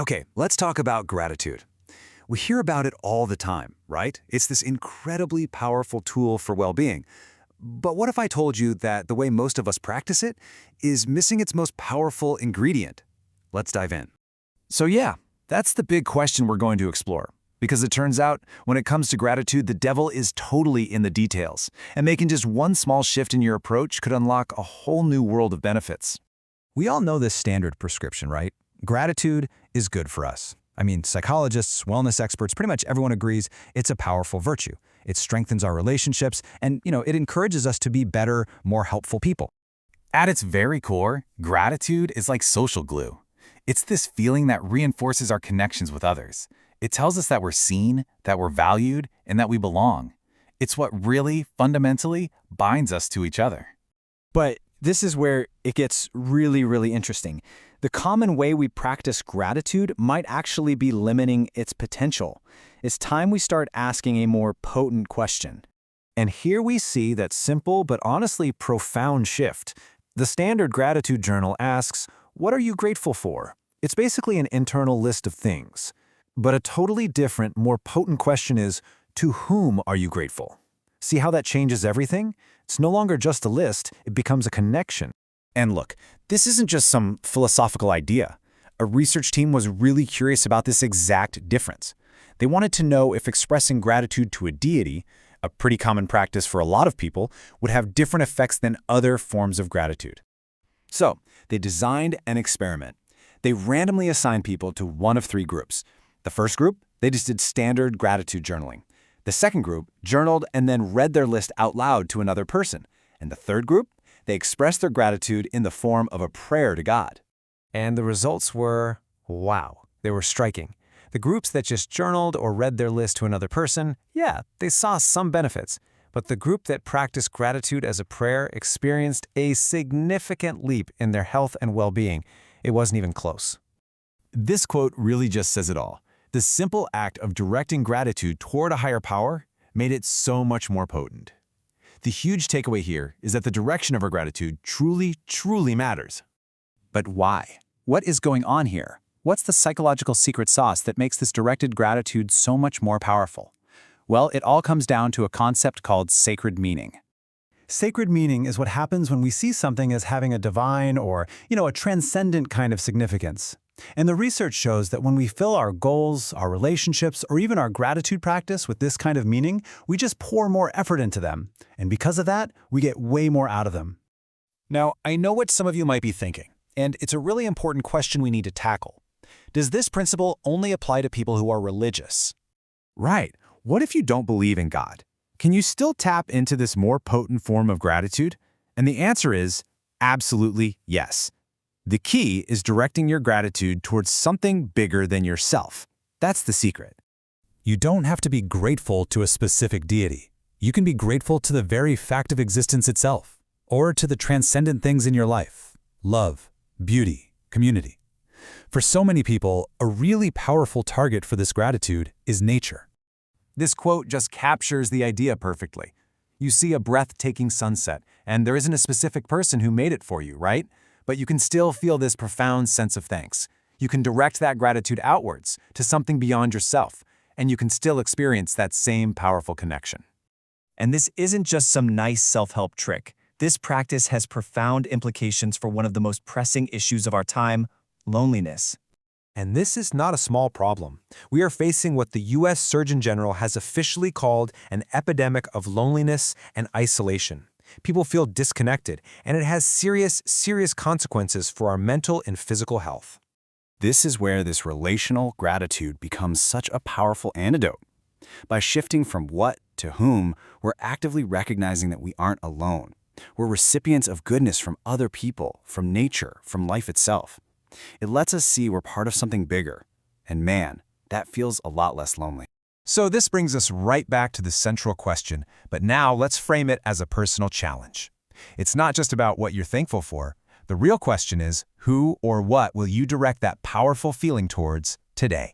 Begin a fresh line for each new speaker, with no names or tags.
Okay, let's talk about gratitude. We hear about it all the time, right? It's this incredibly powerful tool for well-being. But what if I told you that the way most of us practice it is missing its most powerful ingredient? Let's dive in. So yeah, that's the big question we're going to explore. Because it turns out, when it comes to gratitude, the devil is totally in the details. And making just one small shift in your approach could unlock a whole new world of benefits.
We all know this standard prescription, right? Gratitude is good for us. I mean, psychologists, wellness experts, pretty much everyone agrees it's a powerful virtue. It strengthens our relationships and, it encourages us to be better, more helpful people.
At its very core, gratitude is like social glue. It's this feeling that reinforces our connections with others. It tells us that we're seen, that we're valued, and that we belong. It's what really, fundamentally, binds us to each other.
But this is where it gets really, really interesting. The common way we practice gratitude might actually be limiting its potential. It's time we start asking a more potent question.
And here we see that simple but honestly profound shift. The standard gratitude journal asks, "What are you grateful for?" It's basically an internal list of things. But a totally different, more potent question is, to whom are you grateful? See how that changes everything? It's no longer just a list, it becomes a connection.
And look, this isn't just some philosophical idea. A research team was really curious about this exact difference. They wanted to know if expressing gratitude to a deity, a pretty common practice for a lot of people, would have different effects than other forms of gratitude.
So, they designed an experiment. They randomly assigned people to one of three groups. The first group, they just did standard gratitude journaling. The second group journaled and then read their list out loud to another person. And the third group, they expressed their gratitude in the form of a prayer to God. And the results were, wow, they were striking. The groups that just journaled or read their list to another person, yeah, they saw some benefits. But the group that practiced gratitude as a prayer experienced a significant leap in their health and well-being. It wasn't even close.
This quote really just says it all. The simple act of directing gratitude toward a higher power made it so much more potent. The huge takeaway here is that the direction of our gratitude truly, truly matters.
But why? What is going on here? What's the psychological secret sauce that makes this directed gratitude so much more powerful? Well, it all comes down to a concept called sacred meaning. Sacred meaning is what happens when we see something as having a divine or, a transcendent kind of significance. And the research shows that when we fill our goals, our relationships, or even our gratitude practice with this kind of meaning, we just pour more effort into them. And because of that, we get way more out of them. Now, I know what some of you might be thinking, and it's a really important question we need to tackle. Does this principle only apply to people who are religious?
Right. What if you don't believe in God? Can you still tap into this more potent form of gratitude? And the answer is absolutely yes. The key is directing your gratitude towards something bigger than yourself. That's the secret.
You don't have to be grateful to a specific deity. You can be grateful to the very fact of existence itself, or to the transcendent things in your life: love, beauty, community. For so many people, a really powerful target for this gratitude is nature. This quote just captures the idea perfectly. You see a breathtaking sunset, and there isn't a specific person who made it for you, right? But you can still feel this profound sense of thanks. You can direct that gratitude outwards to something beyond yourself, and you can still experience that same powerful connection.
And this isn't just some nice self-help trick. This practice has profound implications for one of the most pressing issues of our time: loneliness.
And this is not a small problem. We are facing what the U.S. Surgeon General has officially called an epidemic of loneliness and isolation. People feel disconnected, and it has serious, serious consequences for our mental and physical health.
This is where this relational gratitude becomes such a powerful antidote. By shifting from what to whom, we're actively recognizing that we aren't alone. We're recipients of goodness from other people, from nature, from life itself. It lets us see we're part of something bigger. And man, that feels a lot less lonely.
So this brings us right back to the central question, but now let's frame it as a personal challenge. It's not just about what you're thankful for. The real question is, who or what will you direct that powerful feeling towards today?